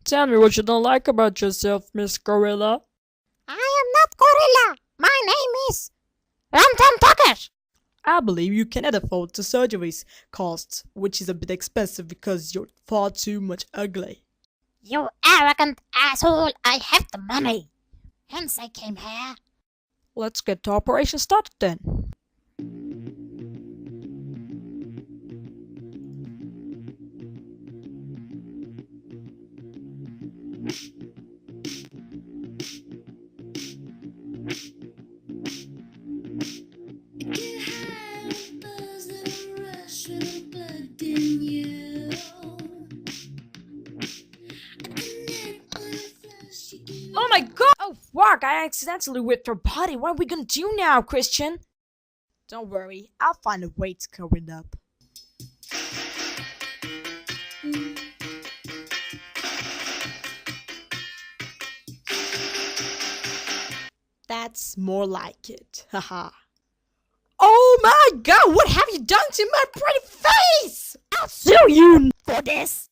Tell me what you don't like about yourself, Miss Gorilla. I am not gorilla. My name is Ramtam Takesh. I believe you cannot afford the surgery's costs, which is a bit expensive because you're far too much ugly. You arrogant asshole. I have the money. Hence I came here. Let's get the operation started then. Oh my god! Oh fuck, I accidentally whipped her body. What are we gonna do now, Christian? Don't worry, I'll find a way to cover it up. That's more like it, haha. Oh my god, what have you done to my pretty face? I'll sue you for this.